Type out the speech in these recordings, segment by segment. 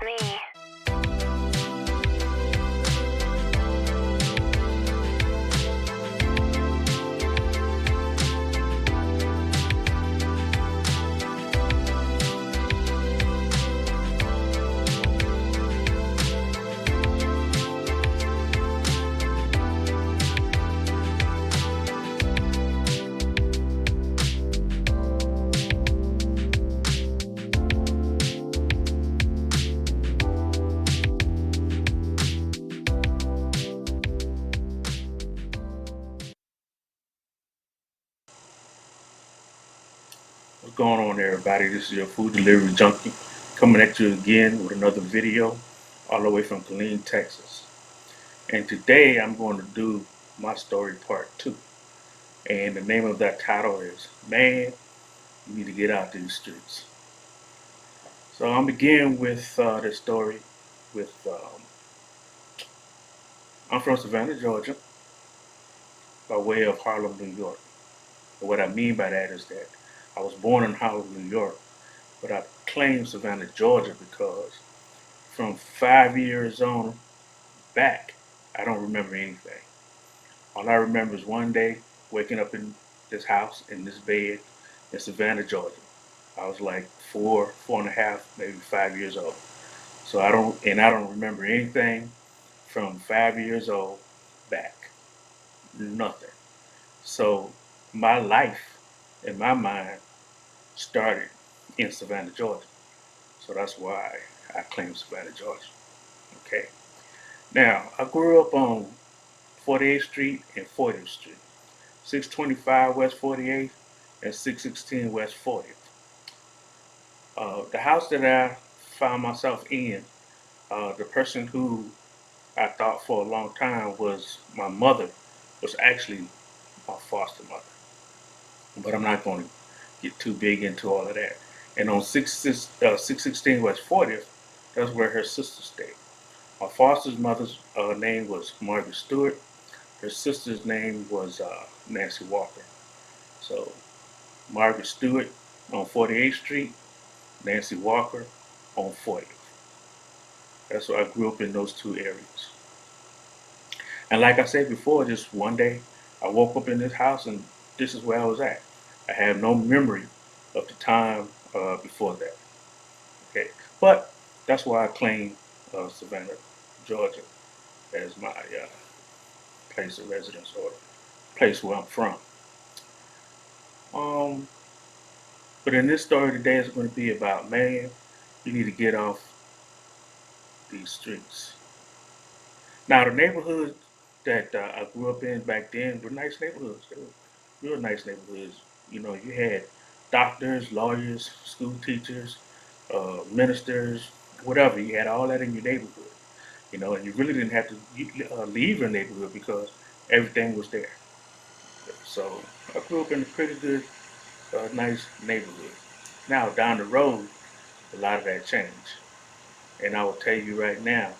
me. What's going on, everybody? This is your food delivery junkie coming at you again with another video, all the way from Killeen, Texas. And today I'm going to do my story part two. And the name of that title is Man, You Need to Get Out These Streets. So I'm beginning with this story with I'm from Savannah, Georgia, by way of Harlem, New York. And what I mean by that is that I was born in Harlem, New York, but I claim Savannah, Georgia because from 5 years on back, I don't remember anything. All I remember is one day waking up in this house, in this bed in Savannah, Georgia. I was like 4.5, maybe 5 years old. So I don't remember anything from 5 years old back. Nothing. So my life in my mind started in Savannah, Georgia. So that's why I claim Savannah, Georgia. Okay. Now, I grew up on 48th Street and 40th Street, 625 West 48th and 616 West 40th. The house that I found myself in, the person who I thought for a long time was my mother, was actually my foster mother. But I'm not going to get too big into all of that. And on 616 West 40th, that's where her sister stayed. My foster's mother's name was Margaret Stewart. Her sister's name was Nancy Walker. So Margaret Stewart on 48th Street, Nancy Walker on 40th. That's where I grew up in those two areas. And like I said before, just one day I woke up in this house and this is where I was at. I have no memory of the time before that. Okay, but that's why I claim Savannah, Georgia, as my place of residence or place where I'm from. Um, but in this story today, it's going to be about man, you need to get off these streets. Now, the neighborhoods that I grew up in back then were nice neighborhoods. They were real nice neighborhoods. You know, you had doctors, lawyers, school teachers, ministers, whatever. You had all that in your neighborhood. You know, and you really didn't have to leave your neighborhood because everything was there. So I grew up in a pretty good, nice neighborhood. Now, down the road, a lot of that changed. And I will tell you right now,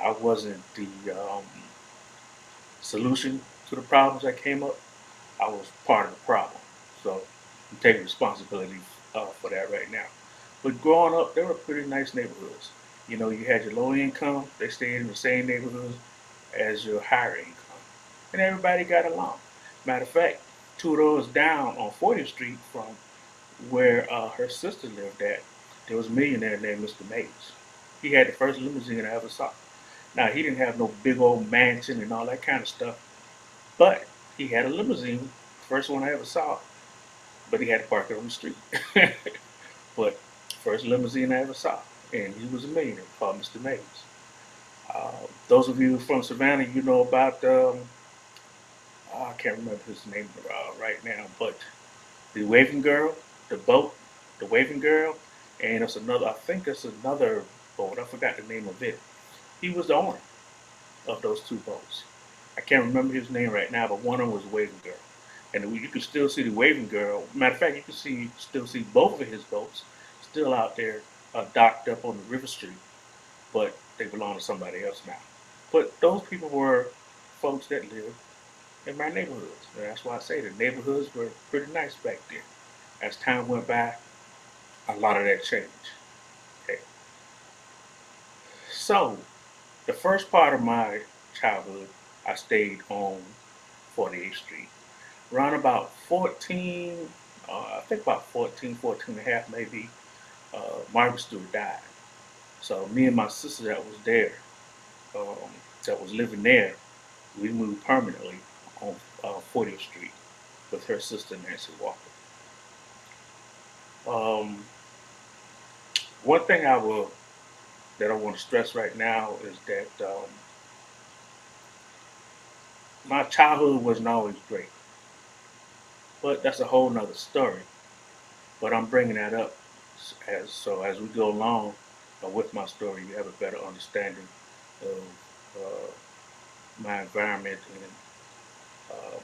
I wasn't the solution to the problems that came up. I was part of the problem. So I'm taking responsibility for that right now. But growing up, they were pretty nice neighborhoods. You know, you had your low income, they stayed in the same neighborhoods as your higher income. And everybody got along. Matter of fact, two doors down on 40th Street from where her sister lived at, there was a millionaire named Mr. Mays. He had the first limousine I ever saw. Now, he didn't have no big old mansion and all that kind of stuff, but he had a limousine, first one I ever saw, but he had to park it on the street. But first limousine I ever saw, and he was a millionaire called Mr. Mays. Those of you from Savannah, you know about, I can't remember his name right now, but the Waving Girl, the boat, the Waving Girl, and it's another, I think it's another boat, I forgot the name of it. He was the owner of those two boats. I can't remember his name right now, but one of them was Waving Girl. And you can still see the Waving Girl. Matter of fact, you can still see both of his boats still out there docked up on the river street, but they belong to somebody else now. But those people were folks that lived in my neighborhoods. And that's why I say the neighborhoods were pretty nice back then. As time went by, a lot of that changed. Okay. So the first part of my childhood, I stayed on 48th Street. Around about 14, I think about 14, 14 and a half maybe, Margaret Stewart died. So me and my sister that was there, um, that was living there, we moved permanently on 40th Street with her sister Nancy Walker. Um, one thing that I want to stress right now is that my childhood wasn't always great, but that's a whole nother story. But I'm bringing that up as we go along with my story, you have a better understanding of my environment and um,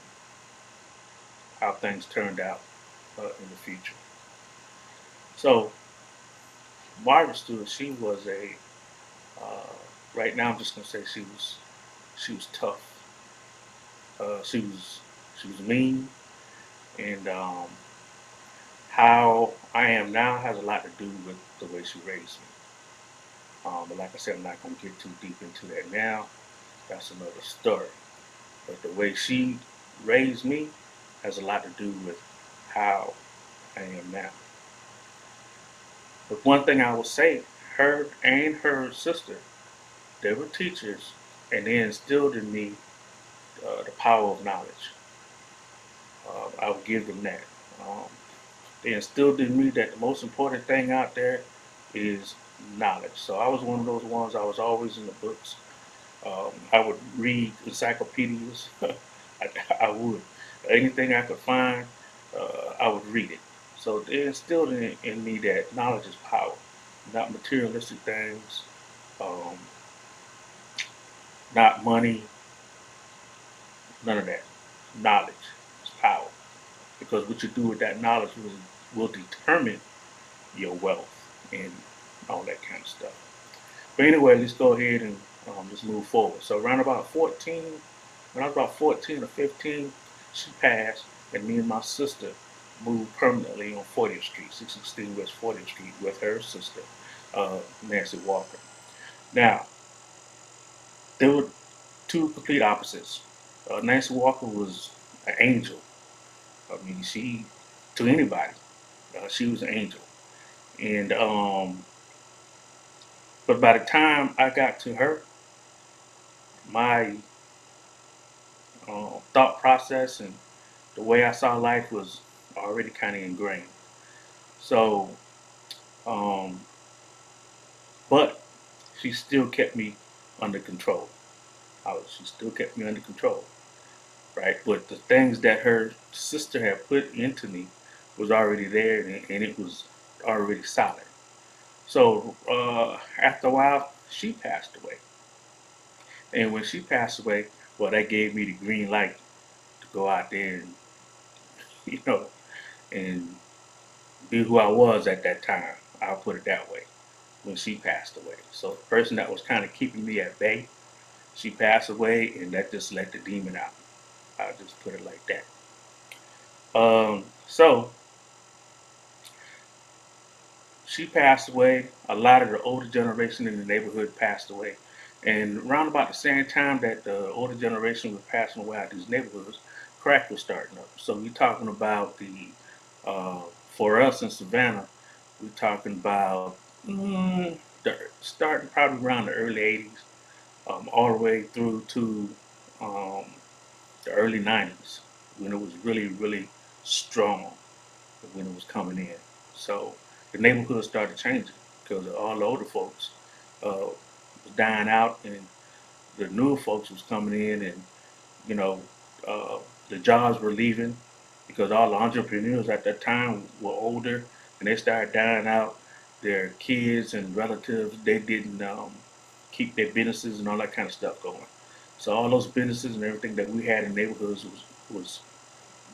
how things turned out in the future. So Margaret Stewart, she was a uh, right now. I'm just gonna say she was tough. She was mean, and how I am now has a lot to do with the way she raised me. But like I said, I'm not gonna get too deep into that now. That's another story. But the way she raised me has a lot to do with how I am now. But one thing I will say, her and her sister, they were teachers, and they instilled in me the power of knowledge. I will give them that. Um, they instilled in me that the most important thing out there is knowledge. So I was one of those ones. I was always in the books. I would read encyclopedias. I would. Anything I could find, I would read it. So they instilled in me that knowledge is power, not materialistic things, um, not money, none of that. Knowledge is power. Because what you do with that knowledge will determine your wealth and all that kind of stuff. But anyway, let's go ahead and let's move forward. So around about 14, when I was about 14 or 15, she passed, and me and my sister moved permanently on 40th Street, 616 West 40th Street, with her sister, Nancy Walker. Now, there were two complete opposites. Nancy Walker was an angel. I mean, to anybody, she was an angel. And but by the time I got to her, my thought process and the way I saw life was already kind of ingrained. So, um, but she still kept me under control. She still kept me under control, right? But the things that her sister had put into me was already there, and it was already solid. So after a while, she passed away, and when she passed away, well, that gave me the green light to go out there and you know and be who I was at that time. I'll put it that way. When she passed away, so the person that was kind of keeping me at bay, she passed away, and that just let the demon out. I'll just put it like that. So she passed away. A lot of the older generation in the neighborhood passed away, and around about the same time that the older generation was passing away out of these neighborhoods, crack was starting up. So we're talking about uh, for us in Savannah, we're talking about starting probably around the early '80s, all the way through to um, the early '90s when it was really, really strong when it was coming in. So the neighborhood started changing because all the older folks was dying out, and the newer folks was coming in, and you know uh, the jobs were leaving because all the entrepreneurs at that time were older, and they started dying out. Their kids and relatives, they didn't keep their businesses and all that kind of stuff going. So all those businesses and everything that we had in neighborhoods was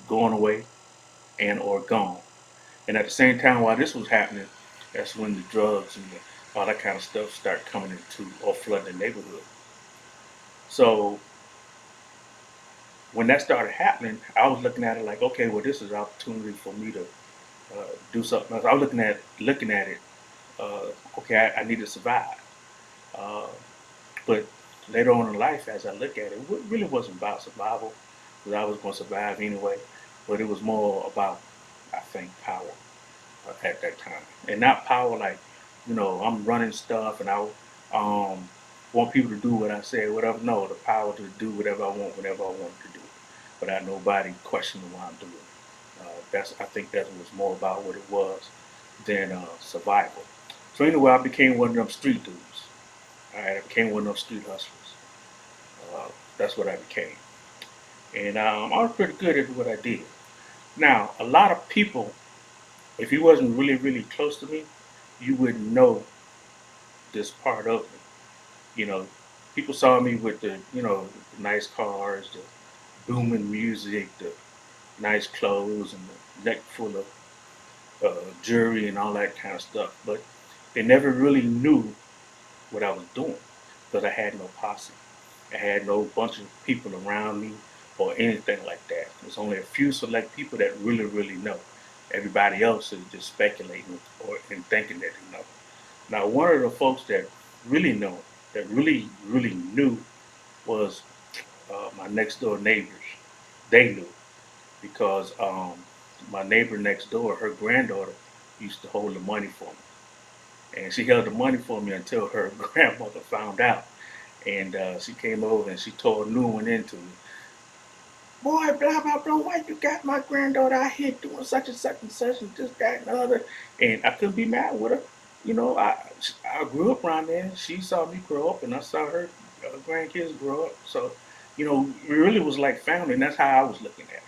going away and or gone. And at the same time, while this was happening, that's when the drugs and all that kind of stuff start coming into or flooding the neighborhood. So when that started happening, I was looking at it like, okay, well, this is an opportunity for me to do something else. I was looking at it. Okay, I need to survive. Uh, but later on in life, as I look at it, it really wasn't about survival, because I was going to survive anyway. But it was more about, I think, power at that time, and not power like, I'm running stuff and I um, want people to do what I say, whatever. No, the power to do whatever I want, whenever I want to do it, without nobody questioning why I'm doing it. That's I think that was more about what it was than survival. So anyway, I became one of them street dudes. All right, I became one of them street hustlers. Uh, that's what I became, and I was pretty good at what I did. Now, a lot of people, if you wasn't really, really close to me, you wouldn't know this part of me. You know, people saw me with the nice cars, the booming music, the nice clothes, and the neck full of jewelry and all that kind of stuff. But they never really knew what I was doing because I had no posse. I had no bunch of people around me or anything like that. There's only a few select people that really, really know. Everybody else is just speculating or and thinking that they know. Now, one of the folks that really know, that really, really knew, was my next door neighbors. They knew because my neighbor next door, her granddaughter, used to hold the money for me, and she held the money for me until her grandmother found out, and she came over and she tore a new one into me. Boy, blah blah blah. Why you got my granddaughter out here doing such and such and this, that, and the other? And I couldn't be mad with her. I grew up around there. She saw me grow up, and I saw her grandkids grow up. So, it really was like family, and that's how I was looking at it.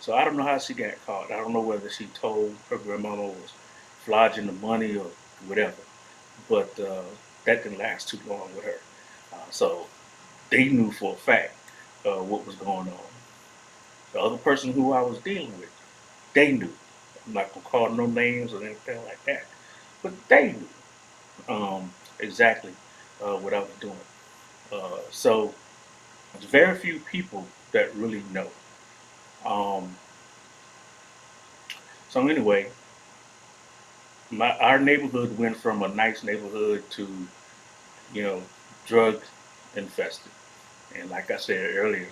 So I don't know how she got caught. I don't know whether she told her grandmama was flogging the money or whatever. But that didn't last too long with her. So they knew for a fact what was going on. The other person who I was dealing with, they knew. I'm not gonna call no names or anything like that, but they knew exactly what I was doing. So there's very few people that really know. Um, so anyway, our neighborhood went from a nice neighborhood to you know drug infested, and like I said earlier,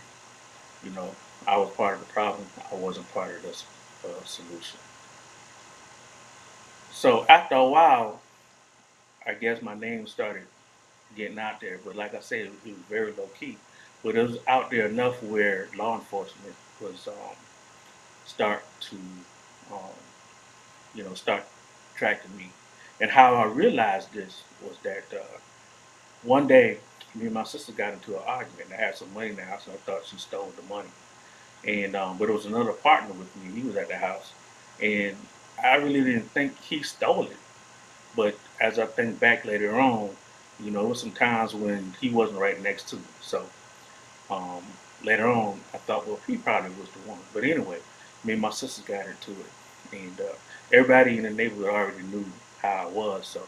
you know I was part of the problem. I wasn't part of the solution. So after a while, I guess my name started getting out there. But like I said, it was very low key. But it was out there enough where law enforcement was start to um, start tracking me. And how I realized this was that one day me and my sister got into an argument. I had some money in the house, and I thought she stole the money. And but it was another partner with me. He was at the house, and I really didn't think he stole it. But as I think back later on, there was some times when he wasn't right next to me. So um, later on, I thought, well, he probably was the one. But anyway, me and my sister got into it, and everybody in the neighborhood already knew how I was. So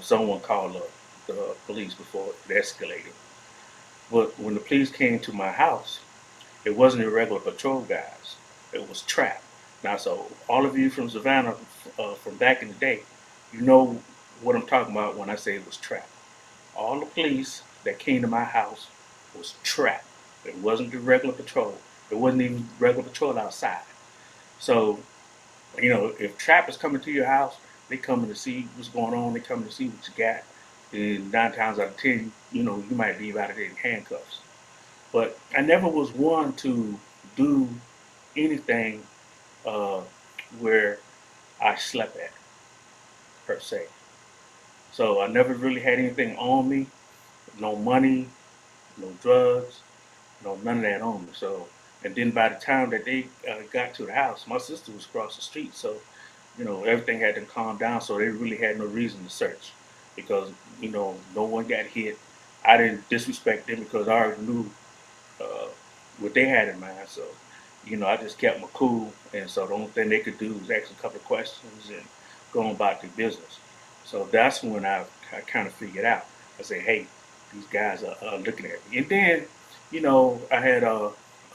someone called the police before it escalated. But when the police came to my house, it wasn't the regular patrol guys. It was trap. Now, so all of you from Savannah, from back in the day, you know what I'm talking about when I say it was trap. All the police that came to my house was trap. It wasn't the regular patrol. It wasn't even regular patrol outside. So, if trap is coming to your house, they coming to see what's going on. They coming to see what you got. And 9 times out of 10, you might leave out of there in handcuffs. But I never was one to do anything uh, where I slept at per se. So I never really had anything on me, no money, no drugs, no none of that on me. So and then by the time that they got to the house, my sister was across the street, so everything had to calm down. So they really had no reason to search because no one got hit. I didn't disrespect them because I already knew uh, what they had in mind. So, I just kept my cool. And so the only thing they could do was ask a couple of questions and go on about their business. So that's when I kind of figured out. I said, hey, these guys are looking at me. And then, I had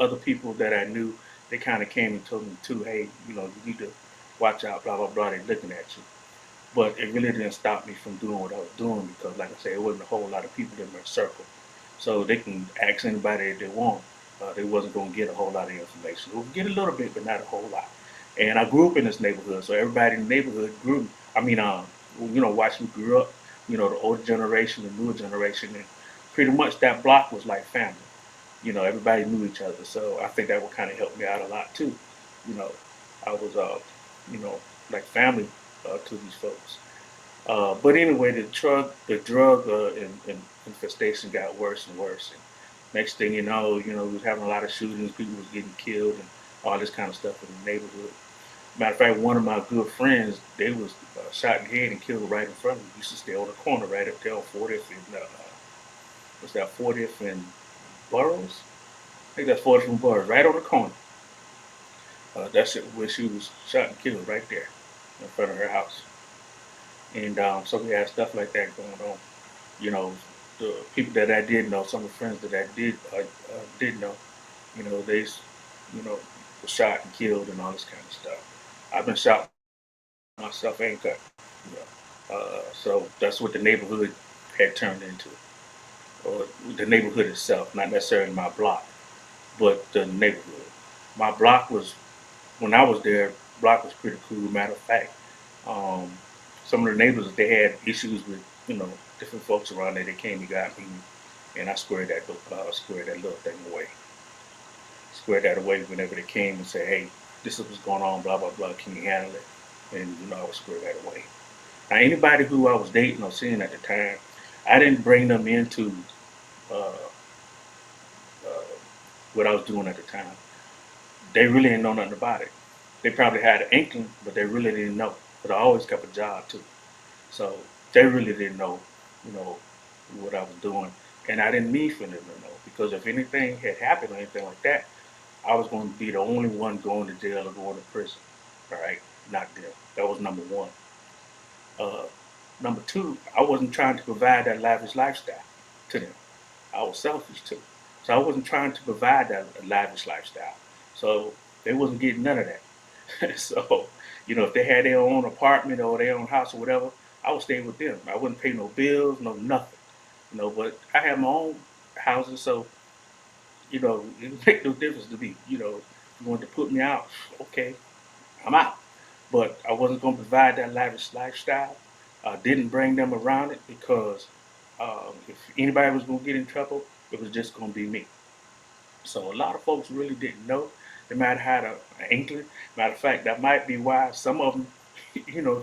other people that I knew. They kind of came and told me too, hey, you need to watch out, blah, blah, blah. They're looking at you. But it really didn't stop me from doing what I was doing because, like I said, it wasn't a whole lot of people in my circle. So they can ask anybody if they want. They wasn't going to get a whole lot of information. They would get a little bit, but not a whole lot. And I grew up in this neighborhood, so everybody in the neighborhood grew. I mean, watched me grew up. The older generation, the newer generation, and pretty much that block was like family. Everybody knew each other, so I think that would kind of help me out a lot too. You know, I was, you know, like family to these folks. But anyway, the drug infestation got worse and worse. And next thing we was having a lot of shootings. People was getting killed and all this kind of stuff in the neighborhood. Matter of fact, one of my good friends, they was shot in the head and killed right in front of me. Used to stay on the corner right up there on 40th and what's that 40th and Burroughs? I think that's 40th and Burroughs, right on the corner. That's it, where she was shot and killed right there in front of her house. And so we had stuff like that going on. You know, the people that I did know, some of the friends that I did know, they were shot and killed and all this kind of stuff. I've been shot myself and cut. You so that's what the neighborhood had turned into, or the neighborhood itself, not necessarily my block, but the neighborhood. My block was when I was there. Block was pretty cool. Matter of fact, um, some of the neighbors they had issues with different folks around there. They came and got me, and I squared that little thing away. Squared that away whenever they came and said, "Hey, this is what's going on. Blah blah blah. Can you handle it?" And I would square that away. Now, anybody who I was dating or seeing at the time, I didn't bring them into uh, uh, what I was doing at the time. They really didn't know nothing about it. They probably had an inkling, but they really didn't know. But I always kept a job too. So they really didn't know, you know, what I was doing. And I didn't need for them to know because if anything had happened or anything like that, I was going to be the only one going to jail or going to prison. All right, not them. That was number one. Uh, Number two, I wasn't trying to provide that lavish lifestyle to them. I was selfish too. So I wasn't trying to provide that lavish lifestyle. So they wasn't getting none of that. So, if they had their own apartment or their own house or whatever, I would stay with them. I wouldn't pay no bills, no nothing. But I have my own houses, so it make no difference to me. If you want to put me out, okay, I'm out. But I wasn't going to provide that lavish lifestyle. I didn't bring them around it because if anybody was going to get in trouble, it was just going to be me. So a lot of folks really didn't know. They might have had an inkling. Matter of fact, that might be why some of them,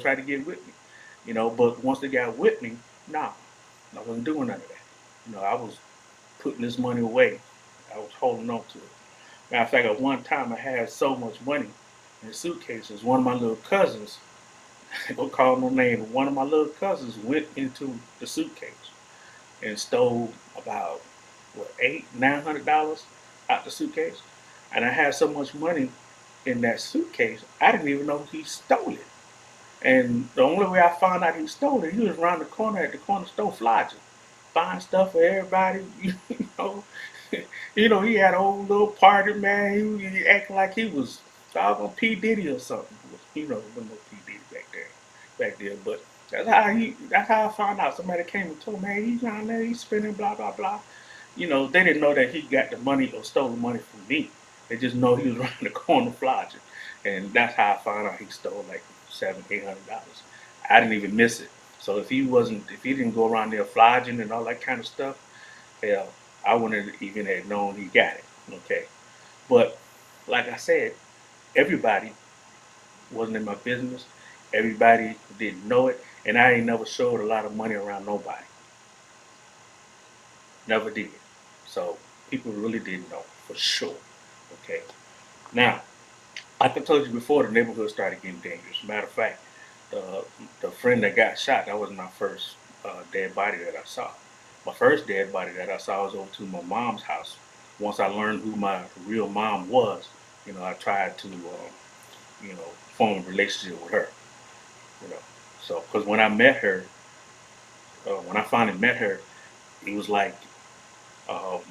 tried to get with me. But once they got with me, nah, I wasn't doing none of that. I was putting this money away. I was holding on to it. Matter of fact, at one time I had so much money in suitcases. One of my little cousins, don't call no name, but one of my little cousins went into the suitcase and stole about what $800-900 out the suitcase. And I had so much money in that suitcase, I didn't even know he stole it. And the only way I found out he stole it, he was around the corner at the corner store flogging, buying stuff for everybody. know, he had a whole little party, man. He acting like he was doggone P Diddy or something. There wasn't no P Diddy back there. But that's how I found out. Somebody came and told me, man, he's down there, he's spending blah blah blah. They didn't know that he got the money or stole the money from me. They just know he was around the corner flogging. And that's how I found out he stole like $700-800. I didn't even miss it. So if he didn't go around there flogging and all that kind of stuff, hell, I wouldn't have even have known he got it. Okay. But like I said, everybody wasn't in my business. Everybody didn't know it. And I ain't never showed a lot of money around nobody. Never did. So people really didn't know for sure. Okay. Now, like I told you before, the neighborhood started getting dangerous. Matter of fact, the the friend that got shot, that was my first dead body that I saw. My first dead body that I saw was over to my mom's house. Once I learned who my real mom was, I tried to, form a relationship with her. You know, so because when I finally met her, it was like, um,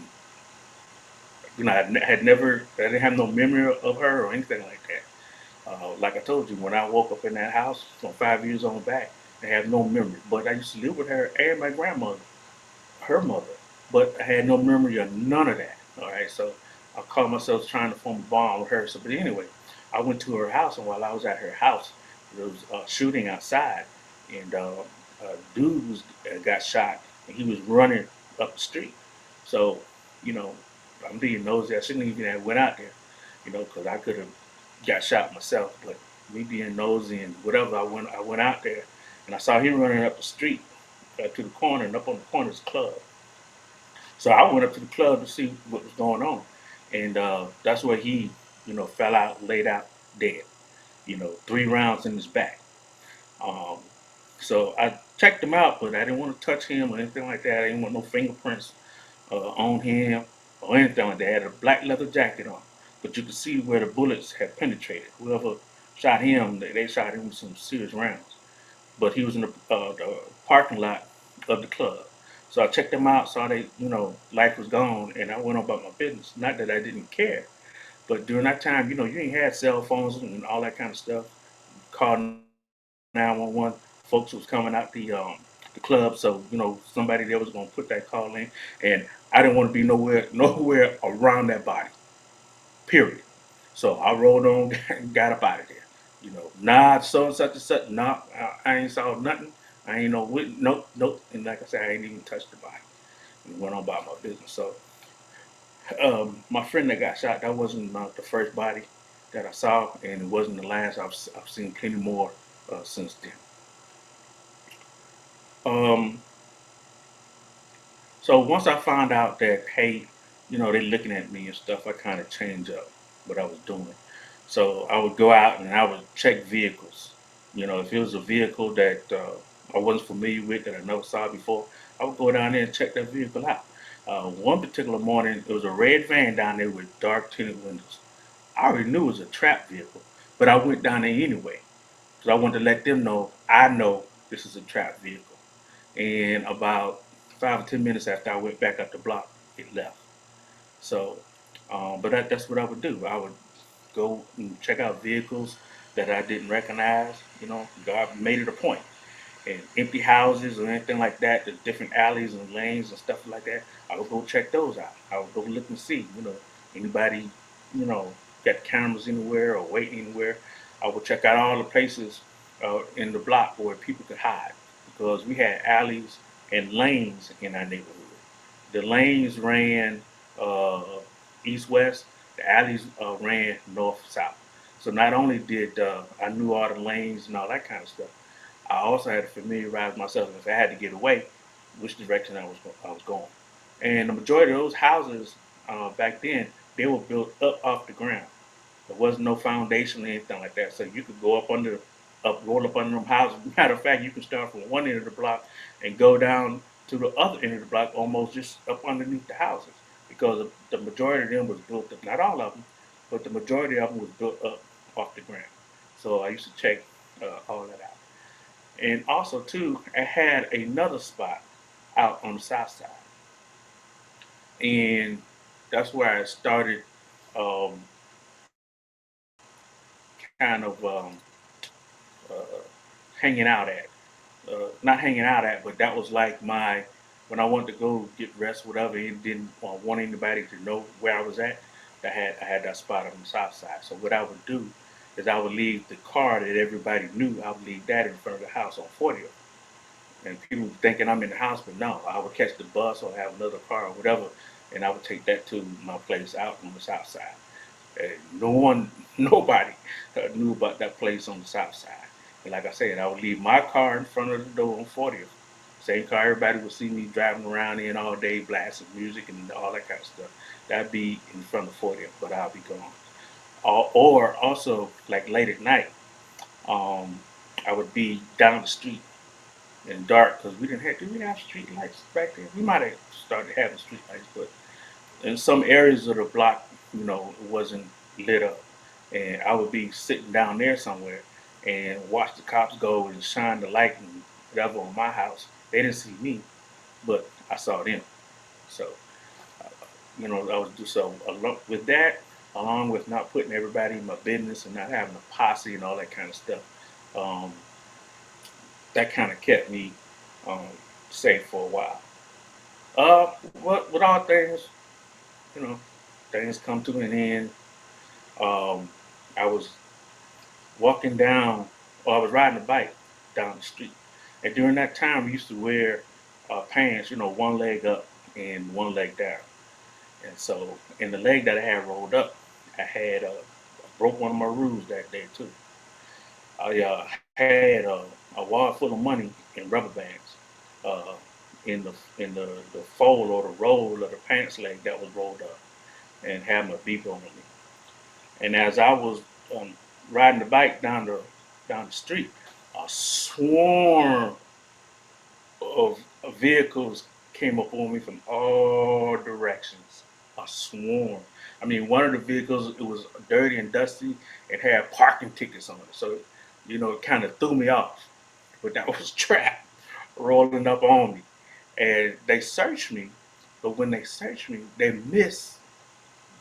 had never, I didn't have no memory of her or anything like that. Like I told you, when I woke up in that house from 5 years on back, I have no memory. But I used to live with her and my grandmother, her mother, but I had no memory of none of that. All right, so I caught myself trying to form a bond with her. So, but anyway, I went to her house, and while I was at her house, there was shooting outside, and a dude was got shot, and he was running up the street. So, you know, I'm being nosy. I shouldn't even have went out there, because I could have got shot myself. But me being nosy and whatever, I went out there, and I saw him running up the street to the corner, and up on the corner is a club. So I went up to the club to see what was going on, and that's where he, fell out, laid out dead. 3 rounds in his back. Um, so I checked him out, but I didn't want to touch him or anything like that. I didn't want no fingerprints on him or anything like that. He had a black leather jacket on, but you could see where the bullets had penetrated. Whoever shot him, they shot him with some serious rounds, but he was in the parking lot of the club. So I checked him out, saw that life was gone, and I went on about my business. Not that I didn't care, but during that time, you ain't had cell phones and all that kind of stuff. Call 911. Folks was coming out the club, so somebody there was gonna put that call in, and I didn't want to be nowhere nowhere around that body. Period. So I rolled on and got up out of there. Nah, so such and such. Nah, I ain't saw nothing. I ain't no wit. Nope, nope. And like I said, I ain't even touched the body. And went on about my business. So, my friend that got shot, that wasn't the first body that I saw, and it wasn't the last. I've seen plenty more since then. Um, So once I found out that, hey, they're looking at me and stuff, I kind of changed up what I was doing. So I would go out and I would check vehicles. If it was a vehicle that I wasn't familiar with, that I never saw before, I would go down there and check that vehicle out. One particular morning, it was a red van down there with dark tinted windows. I already knew it was a trap vehicle, but I went down there anyway because I wanted to let them know I know this is a trap vehicle. And about 5 or 10 minutes after I went back up the block, it left. So, but that's what I would do. I would go and check out vehicles that I didn't recognize. God made it a point. And empty houses or anything like that, the different alleys and lanes and stuff like that, I would go check those out. I would go look and see, anybody, you know, got cameras anywhere or waiting anywhere. I would check out all the places in the block where people could hide because we had alleys and lanes in our neighborhood. The lanes ran uh, east west, the alleys ran north south. So not only did I knew all the lanes and all that kind of stuff, I also had to familiarize myself if I had to get away, which direction I was going. And the majority of those houses back then they were built up off the ground. There wasn't no foundation or anything like that, so you could go roll up under them houses. Matter of fact, you can start from one end of the block and go down to the other end of the block, almost just up underneath the houses, because the majority of them was built up. Not all of them, but the majority of them was built up off the ground. So I used to check all that out. And also too, I had another spot out on the south side, and that's where I started um, kind of uh, hanging out at. Not hanging out at, but that was like my when I wanted to go get rest, whatever. And didn't want anybody to know where I was at. I had that spot on the south side. So what I would do is I would leave the car that everybody knew. I would leave that in front of the house on 40th. And people thinking I'm in the house, but no, I would catch the bus or have another car or whatever, and I would take that to my place out on the south side. And no one, nobody knew about that place on the south side. And like I said, I would leave my car in front of the door on 40th. Same car everybody would see me driving around in all day, blasting music and all that kind of stuff. That'd be in front of 40th, but I'll be gone. Or also, like late at night, um, I would be down the street and dark because we didn't have street lights back then. We might have started having street lights, but in some areas of the block, it wasn't lit up. And I would be sitting down there somewhere and watch the cops go and shine the light and whatever on my house. They didn't see me, but I saw them. So, uh, I was do so along with that, along with not putting everybody in my business and not having a posse and all that kind of stuff. Um, that kind of kept me um, safe for a while. What with all things, you know, things come to an end. Um, I was walking down, or I was riding a bike down the street, and during that time, we used to wear pants, one leg up and one leg down. And so, in the leg that I had rolled up, I broke one of my rules that day too. I had a wad full of money in rubber bands uh, in the fold or the roll of the pants leg that was rolled up, and had my beeper on me. And as I was um, riding the bike down the street, a swarm of vehicles came up on me from all directions. A swarm. I mean, one of the vehicles, it was dirty and dusty and had parking tickets on it. So, it kind of threw me off. But that was trap rolling up on me. And they searched me, but when they searched me, they missed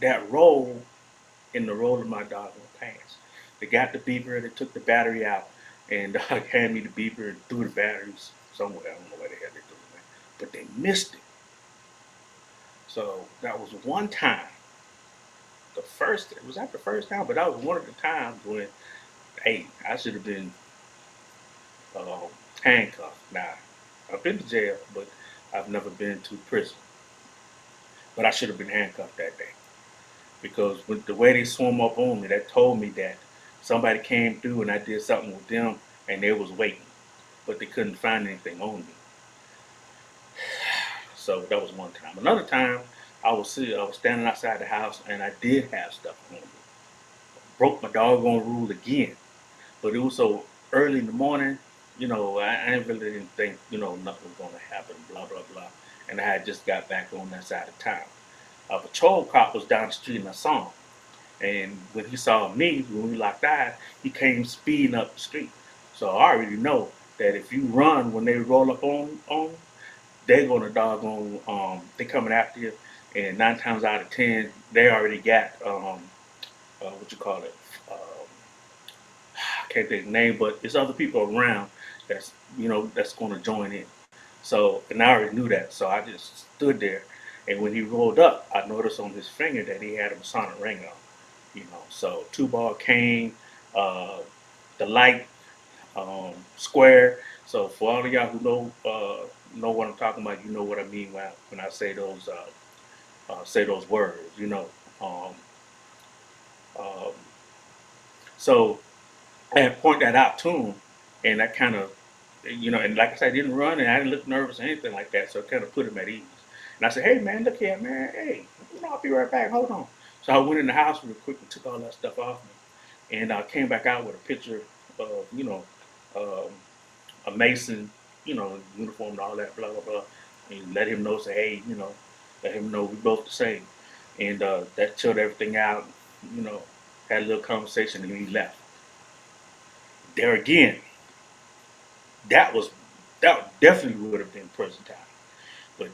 that roll in the roll of my doggone pants. They got the beeper, they took the battery out, and handed me the beeper and threw the batteries somewhere. I don't know where the hell they threw it, but they missed it. So that was one time. It was not the first time, but that was one of the times when, hey, I should have been uh, handcuffed. Now, I've been to jail, but I've never been to prison. But I should have been handcuffed that day because with the way they swung up on me, that told me that somebody came through and I did something with them, and they was waiting, but they couldn't find anything on me. So that was one time. Another time, I was standing outside the house and I did have stuff on me. Broke my doggone rule again, but it was so early in the morning. I really didn't think nothing was going to happen. Blah blah blah. And I had just got back on that side of town. A patrol cop was down the street and I saw him. And when he saw me, when we locked eyes, he came speeding up the street. So I already know that if you run when they roll up on, they're gonna doggone they coming after you. And 9 times out of 10, they already got what you call it. I can't think of the name, but it's other people around that's gonna join in. So and I already knew that, so I just stood there. And when he rolled up, I noticed on his finger that he had a Masonic ring on. So two ball cane, uh, the light square. So for all of y'all who know what I'm talking about, you know what I mean when I say those words. Um, um, so I had point that out to him, and that kind of, and like I said, I didn't run and I didn't look nervous or anything like that. So it kind of put him at ease. And I said, "Hey man, look here, man. Hey, I'll be right back. Hold on." So I went in the house real quick and took all that stuff off me, and I came back out with a picture of um, a Mason, uniform and all that, blah blah blah, and let him know, say, hey, let him know we both the same, and that chilled everything out. You know, had a little conversation, and he left. There again, that was that definitely would have been prison time, but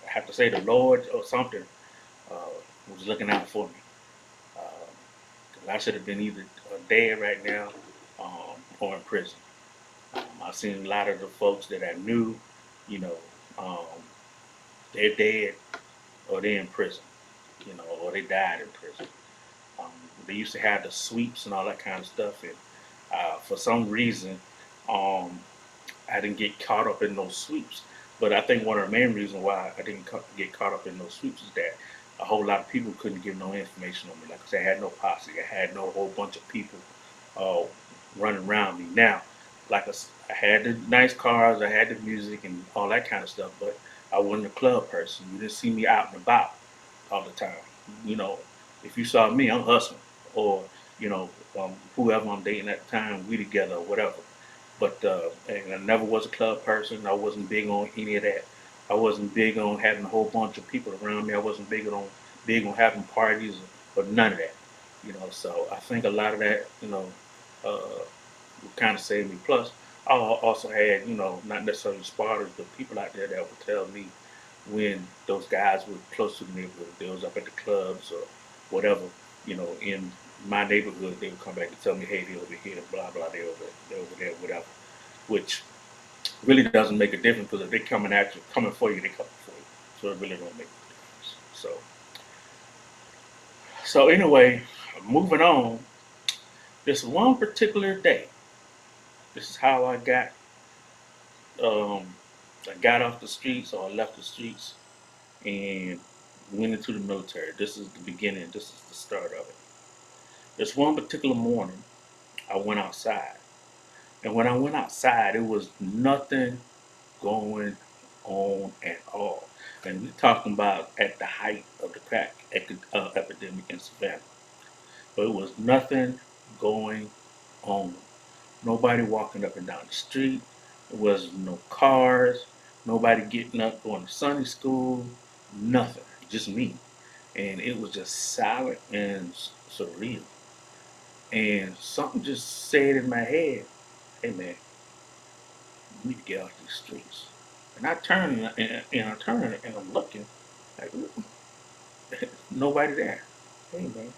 I have to say the Lord or something uh, was looking out for me. I should have been either dead right now or in prison. I've seen a lot of the folks that I knew, you know, um, they're dead or they're in prison, or they died in prison. Um, they used to have the sweeps and all that kind of stuff, and for some reason, um, I didn't get caught up in those sweeps. But I think one of the main reasons why I didn't get caught up in those sweeps is that a whole lot of people couldn't give no information on me. Like I said, I had no posse. I had no whole bunch of people uh, running around me. Now, I had the nice cars, I had the music and all that kind of stuff, but I wasn't a club person. You didn't see me out and about all the time. You know, if you saw me, I'm hustling, or whoever I'm dating at the time, we together or whatever. But and I never was a club person. I wasn't big on any of that. I wasn't big on having a whole bunch of people around me. I wasn't big on having parties or none of that. So I think a lot of that, uh, kind of saved me. Plus, I also had, not necessarily spotters, but people out there that would tell me when those guys were close to the neighborhood, if they was up at the clubs or whatever, in my neighborhood, they would come back and tell me, hey, they over here, blah blah, they over there, whatever. which really doesn't make a difference because if they're coming at you, coming for you, they're coming for you. So it really don't make a difference. So anyway, moving on. This one particular day, this is how um, I got off the streets or I left the streets and went into the military. This is the beginning. This is the start of it. This one particular morning, I went outside, and when I went outside, it was nothing going on at all. And we're talking about at the height of the crack epidemic in Savannah. But it was nothing going on. Nobody walking up and down the street. There was no cars. Nobody getting up going to Sunday school. Nothing. Just me. And it was just silent and surreal. And something just said in my head, "Hey man, we need to get off these streets." And I turn and I turn and I'm looking like nobody there. Hey man,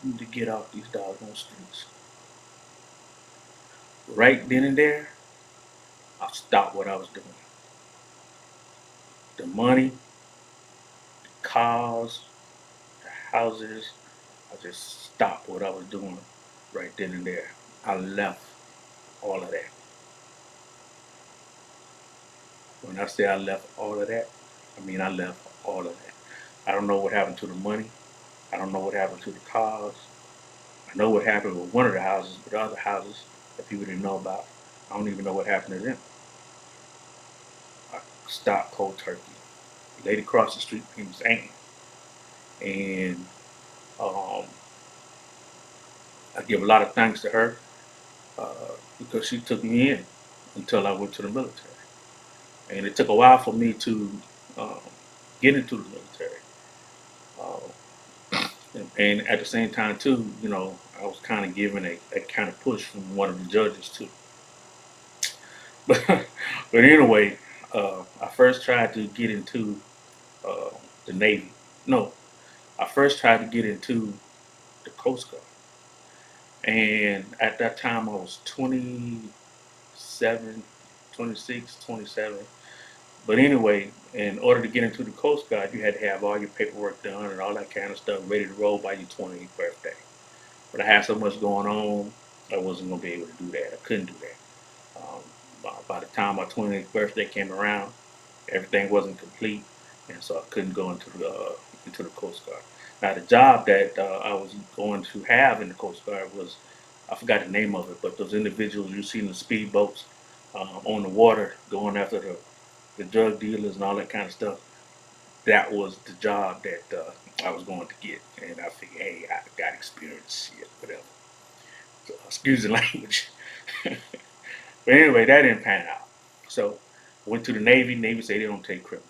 we need to get off these doggone streets. Right then and there, I stopped what I was doing. The money, cars, the houses, I just stopped what I was doing right then and there. I left all of that. When I say I left all of that, I mean I left all of that. I don't know what happened to the money. I don't know what happened to the cars. I know what happened with one of the houses, but the other houses that people didn't know about, I don't even know what happened to them. I stopped cold turkey. The lady across the street, her name was Annie, and um, I give a lot of thanks to her because she took me in until I went to the military. And it took a while for me to um, get into the military. And at the same time, too, I was kind of given a kind of push from one of the judges, too. but anyway, I first tried to get into uh, the Navy. No, I first tried to get into the Coast Guard. And at that time, I was 27, 26, 27. But anyway, in order to get into the Coast Guard, you had to have all your paperwork done and all that kind of stuff ready to roll by your 28th birthday. But I had so much going on, I wasn't going to be able to do that. I couldn't do that. By the time my 28th birthday came around, everything wasn't complete, and so I couldn't go into the Coast Guard. Now, the job that I was going to have in the Coast Guard was, I forgot the name of it, but those individuals you see in the speedboats on the water going after the drug dealers and all that kind of stuff. That was the job that I was going to get, and I figured, hey, I got experience, shit, whatever. So, excuse the language. But anyway, that didn't pan out. So went to the Navy. Navy said they don't take criminals.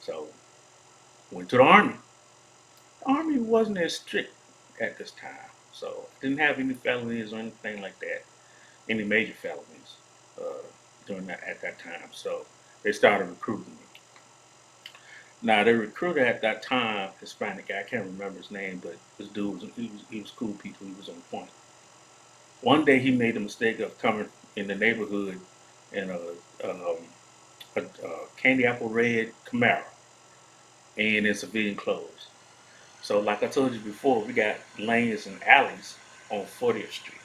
So went to the Army. The Army wasn't as strict at this time. So I didn't have any felonies or anything like that, any major felonies uh, during that at that time. So they started recruiting me. Now the recruiter at that time, Hispanic guy, I can't remember his name, but this dude was cool people. He was on point. One day he made the mistake of coming in the neighborhood in a candy apple red Camaro and in civilian clothes. So like I told you before, we got lanes and alleys on 40th Street.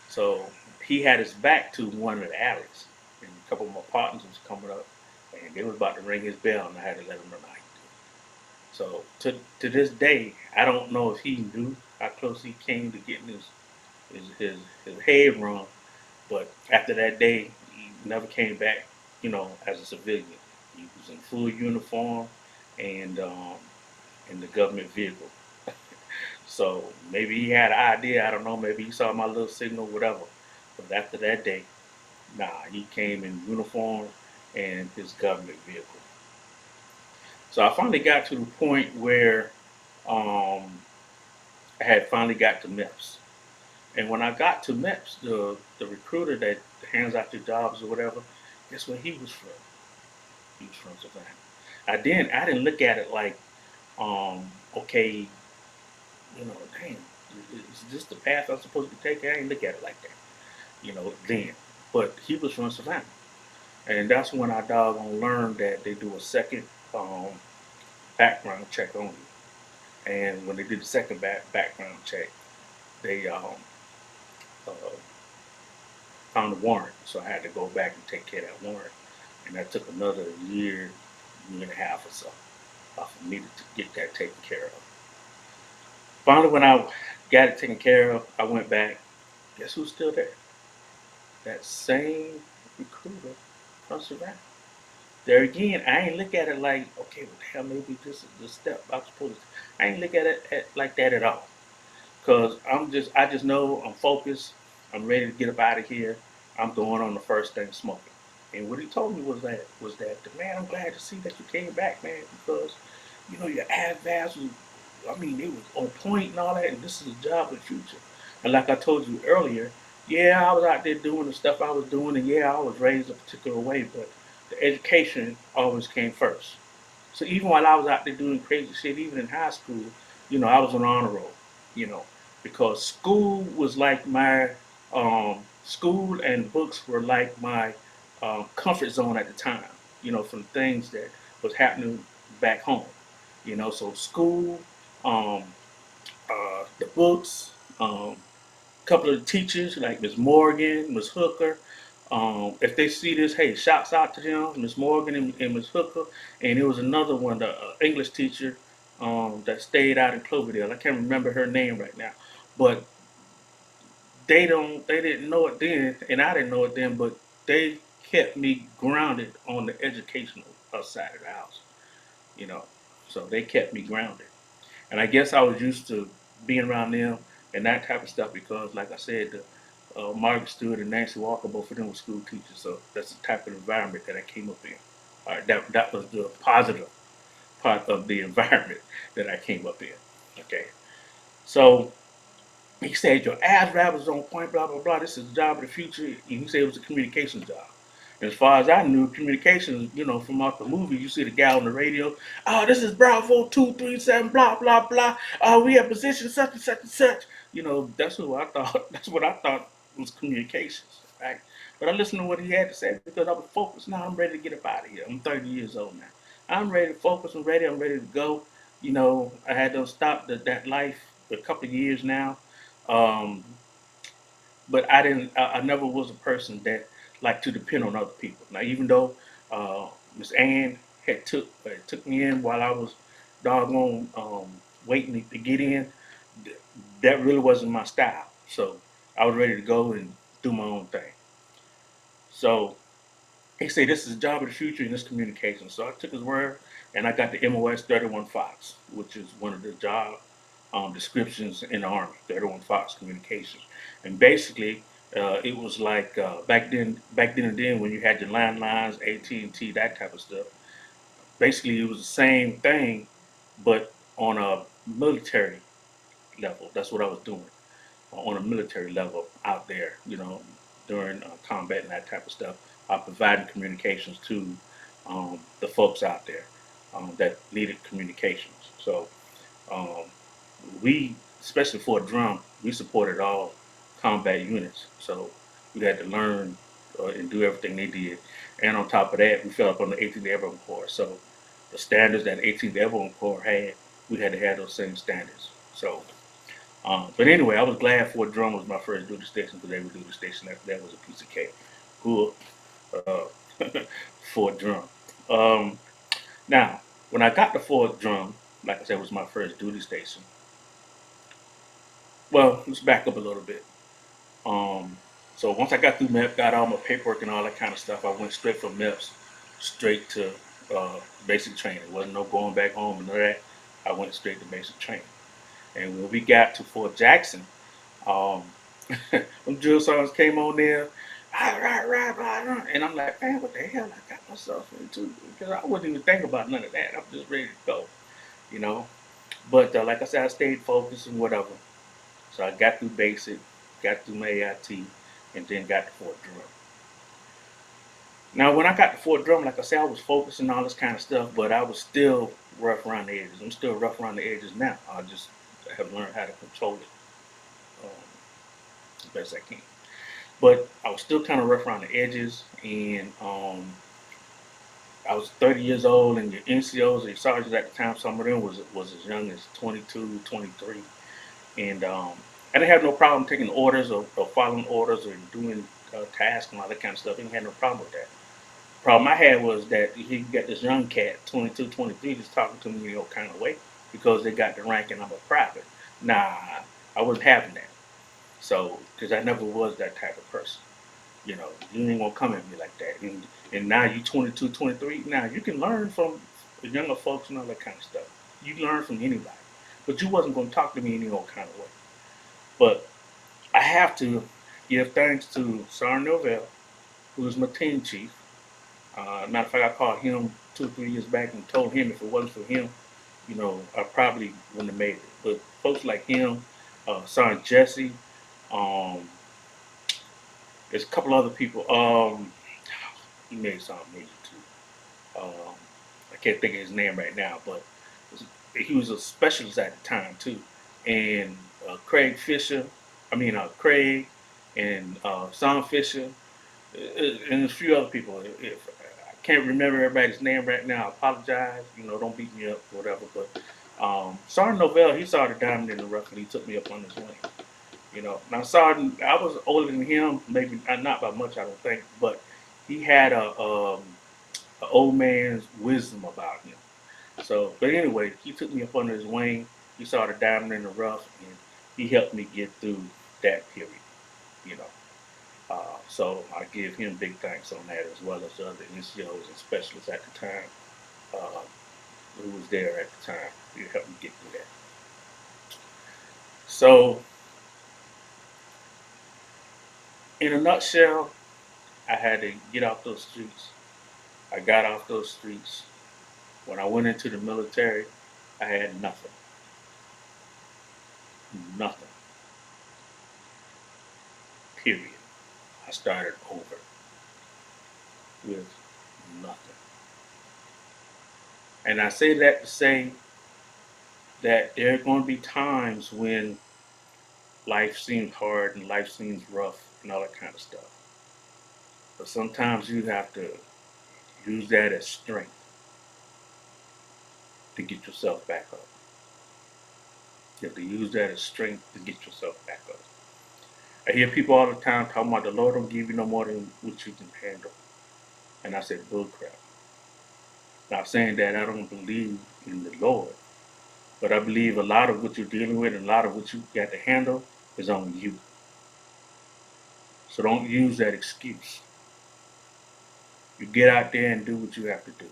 So he had his back to one of the alleys, and a couple of my partners was coming up, and they was about to ring his bell, and I had to let him know how he do. So to this day, I don't know if he knew how close he came to getting his head wrong, but after that day, he never came back, as a civilian. He was in full uniform and in the government vehicle. So maybe he had an idea. I don't know. Maybe he saw my little signal, whatever. But after that day, nah, he came in uniform and his government vehicle. So I finally got to the point where um, I had finally got to MEPS. And when I got to MEPS, the recruiter that hands out the jobs or whatever, guess where he was from? He was from Savannah. I didn't look at it like, okay, dang, is this the path I'm supposed to be taking? I didn't look at it like that. then. But he was from Savannah. And that's when I doggone learned that they do a second um, background check on you. And when they did the second background check, they uh, found a warrant. So I had to go back and take care of that warrant. And that took another year and a half or so for me to get that taken care of. Finally, when I got it taken care of, I went back. Guess who's still there? That same recruiter from Savannah. There again, I ain't look at it like, okay, well, hell, maybe this is the step I'm supposed to. I ain't look at it like that at all. Cause I just know I'm focused. I'm ready to get up out of here. I'm going on the first thing smoking. And what he told me was that man, I'm glad to see that you came back, man, because your advance was, I mean, it was on point and all that, and this is a job of the future. And like I told you earlier, yeah, I was out there doing the stuff I was doing, and yeah, I was raised a particular way, but the education always came first. So even while I was out there doing crazy shit, even in high school, I was on honor roll, you know, because school was like my school and books were like my comfort zone at the time, from things that was happening back home, So school, um, the books, couple of teachers like Miss Morgan, Miss Hooker. If they see this, hey, shouts out to them, Miss Morgan and Miss Hooker. And there was another one, the English teacher that stayed out in Cloverdale. I can't remember her name right now, but they didn't know it then, and I didn't know it then, but they kept me grounded on the educational side of the house, you know. So they kept me grounded. And I guess I was used to being around them and that type of stuff because, like I said, Margaret Stewart and Nancy Walker, both of them were school teachers. So that's the type of environment that I came up in. All right, that was the positive part of the environment that I came up in. Okay, so he said your ass rap is on point, blah blah blah. This is the job of the future. And he said it was a communications job. And as far as I knew, communications, from out the movie, you see the guy on the radio. Oh, this is Bravo 237, blah blah blah. We have position such and such and such. That's who I thought. That's what I thought was communications, right? But I listened to what he had to say because I was focused. Now I'm ready to get up out of here. I'm 30 years old now. I'm ready to focus. I'm ready. I'm ready to go. I had to stop that life for a couple of years now. Um, but I didn't. I never was a person that liked to depend on other people. Now, even though Miss Ann had took me in while I was doggone waiting to get in, th- that really wasn't my style. So I was ready to go and do my own thing. So he said, "This is the job of the future and this communication." So I took his word, and I got the MOS 31 Fox, which is one of the job descriptions in the Army, 31 Fox Communications. And basically, it was like back then and then when you had your landlines, AT&T, that type of stuff. Basically, it was the same thing, but on a military level. That's what I was doing on a military level out there, during combat and that type of stuff, providing communications to the folks out there that needed communications. So um, we, especially for a drum, we supported all combat units. So we had to learn and do everything they did. And on top of that, we fell up on the 18th Airborne Corps. So the standards that 18th Airborne Corps had, we had to have those same standards. So but anyway, I was glad Fort Drum was my first duty station because every duty station that was a piece of cake. Cool. Uh, Fort Drum. Um, Now, when I got to Fort Drum, like I said, it was my first duty station. Well, let's back up a little bit. Um, so once I got through MEP, got all my paperwork and all that kind of stuff, I went straight from MEPS straight to basic training. There wasn't no going back home and none of that. I went straight to basic training. And when we got to Fort Jackson, Um, them drill songs came on there, and I'm like, man, what the hell I got myself into? Because I wasn't even thinking about none of that. I'm just ready to go, you know. But like I said, I stayed focused and whatever. So I got through basic, got through my AIT, and then got to Fort Drum. Now, when I got to Fort Drum, like I said, I was focused and all this kind of stuff, but I was still rough around the edges. I'm still rough around the edges now. I just have learned how to control it um, as best I can. but I was still kind of rough around the edges, and I was 30 years old, and your NCOs or your sergeants at the time, some of them was as young as 22, 23, and I didn't have no problem taking orders or following orders or doing tasks and all that kind of stuff. I didn't have no problem with that. Problem I had was that he got this young cat, 22, 23, just talking to me in all kind of way because they got the rank and I'm a private. Nah, I wasn't having that. So, because I never was that type of person. You ain't gonna come at me like that. And now you 22, 23. Now you can learn from the younger folks and all that kind of stuff. You can learn from anybody. But you wasn't gonna talk to me any old kind of way. But I have to give thanks to Sergeant Novell, who was my team chief. Matter of fact, I called him 2 or 3 years back and told him if it wasn't for him, I probably wouldn't have made it. But folks like him, Sergeant Jesse, um, there's a couple other people. He made something major too. I can't think of his name right now, but he was a specialist at the time too. And Craig Fisher, Craig and Son Fisher, and a few other people. If I can't remember everybody's name right now, I apologize. Don't beat me up or whatever. But Sergeant Novell, he saw the diamond in the rough and he took me up on his wing. Now Sergeant, I was older than him, maybe not by much, I don't think, but he had a old man's wisdom about him. So, but anyway, he took me up under his wing. He saw the diamond in the rough, and he helped me get through that period. You know, so I give him big thanks on that, as well as the other NCOs and specialists at the time uh, who was there at the time. He helped me get through that. So, in a nutshell, I had to get off those streets. I got off those streets. When I went into the military, I had nothing. Nothing. Period. I started over with nothing. And I say that to say that there are going to be times when life seems hard and life seems rough and all that kind of stuff. But sometimes you have to use that as strength to get yourself back up. You have to use that as strength to get yourself back up. I hear people all the time talking about the Lord don't give you no more than what you can handle. And I said, bull crap. Not saying that I don't believe in the Lord, but I believe a lot of what you're dealing with and a lot of what you got to handle is on you. So don't use that excuse. You get out there and do what you have to do.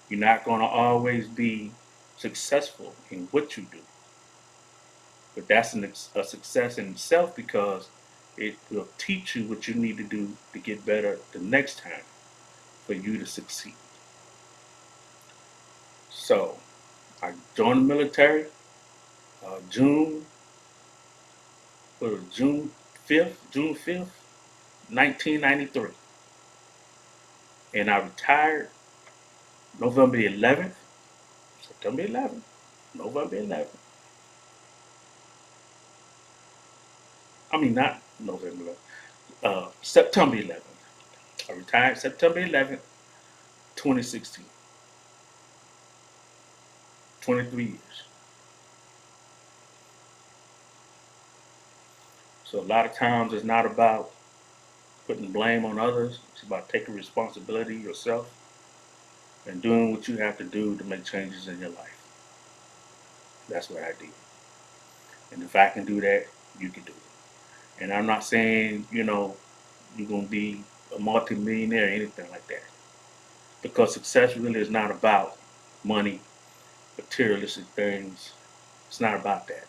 You're not going to always be successful in what you do, but that's a success in itself because it will teach you what you need to do to get better the next time for you to succeed. So I joined the military June, what was it, June 5th, 1993, and I retired November 11th, September 11th, November 11th. I mean, not November 11th, September 11th. I retired September 11th, 2016, 23 years. So a lot of times it's not about putting blame on others. It's about taking responsibility yourself and doing what you have to do to make changes in your life. That's what I did. And if I can do that, you can do it. And I'm not saying, you're going to be a multimillionaire or anything like that. Because success really is not about money, materialistic things. It's not about that.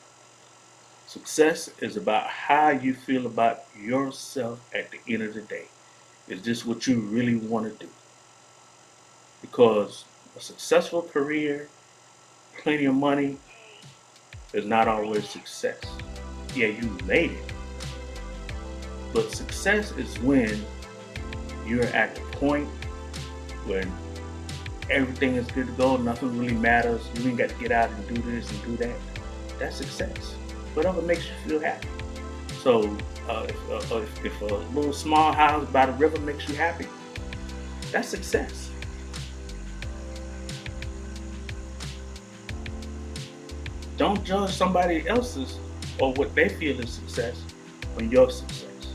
Success is about how you feel about yourself at the end of the day. Is this what you really want to do? Because a successful career, plenty of money, is not always success. Yeah, you made it. But success is when you're at the point when everything is good to go, nothing really matters, you ain't got to get out and do this and do that. That's success. Whatever makes you feel happy. So if a little small house by the river makes you happy, that's success. Don't judge somebody else's or what they feel is success on your success,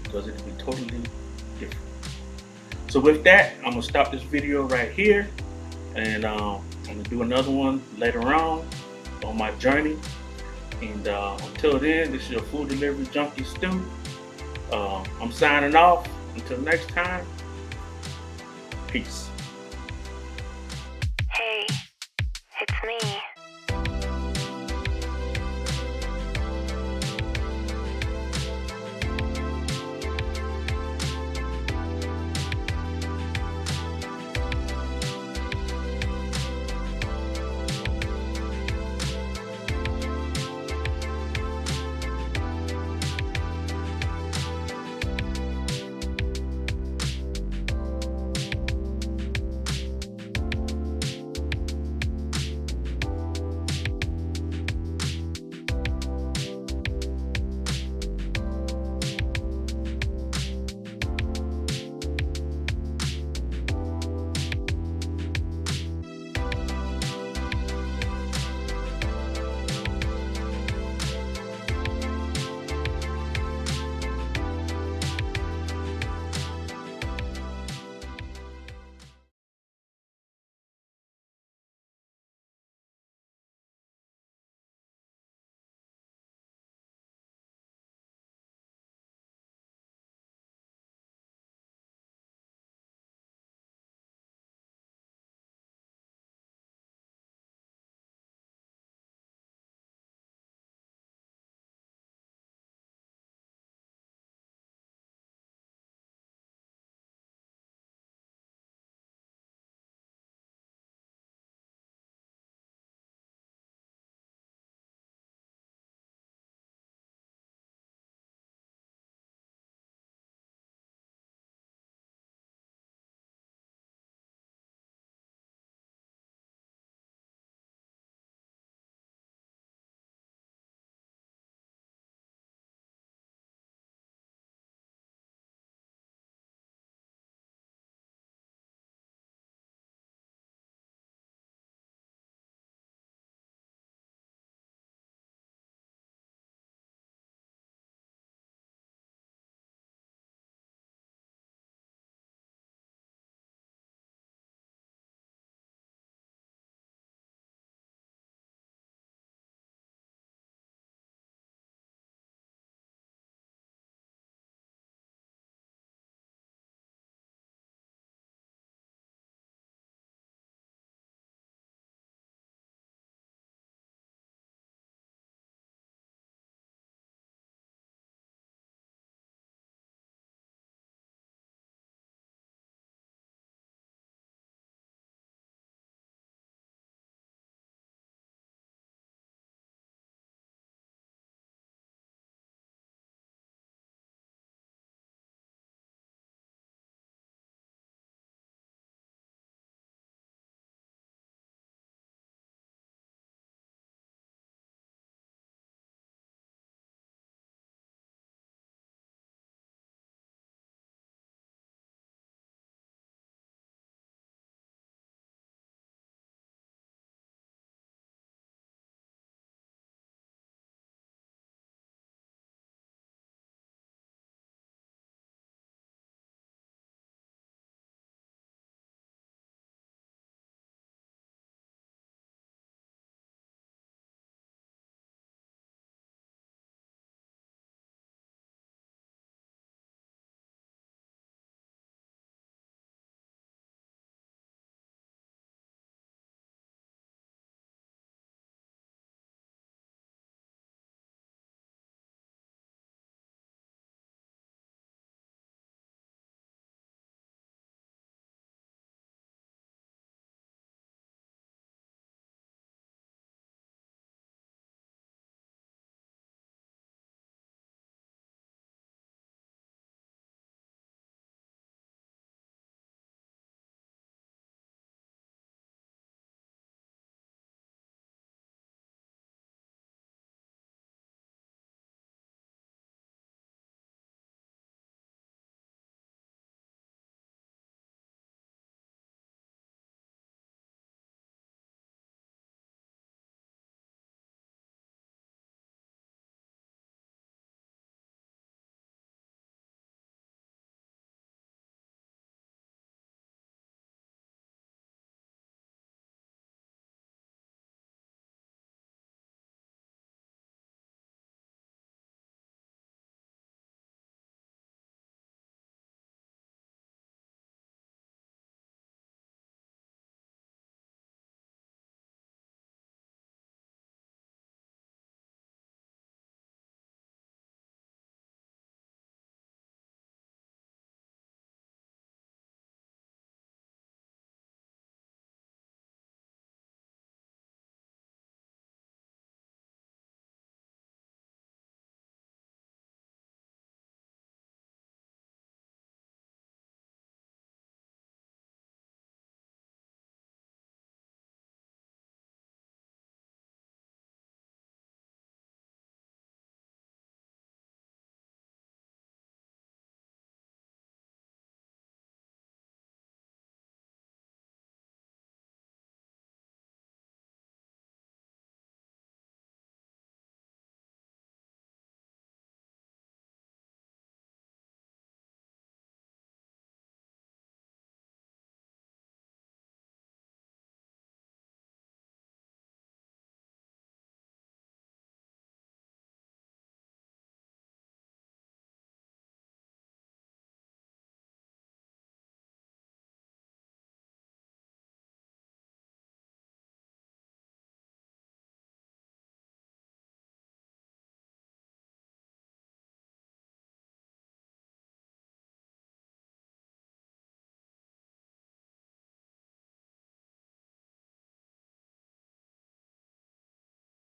because it can be totally different. So with that, I'm gonna stop this video right here, and I'm gonna do another one later on my journey. And until then, this is your food delivery junkie Stu. I'm signing off. Until next time, peace.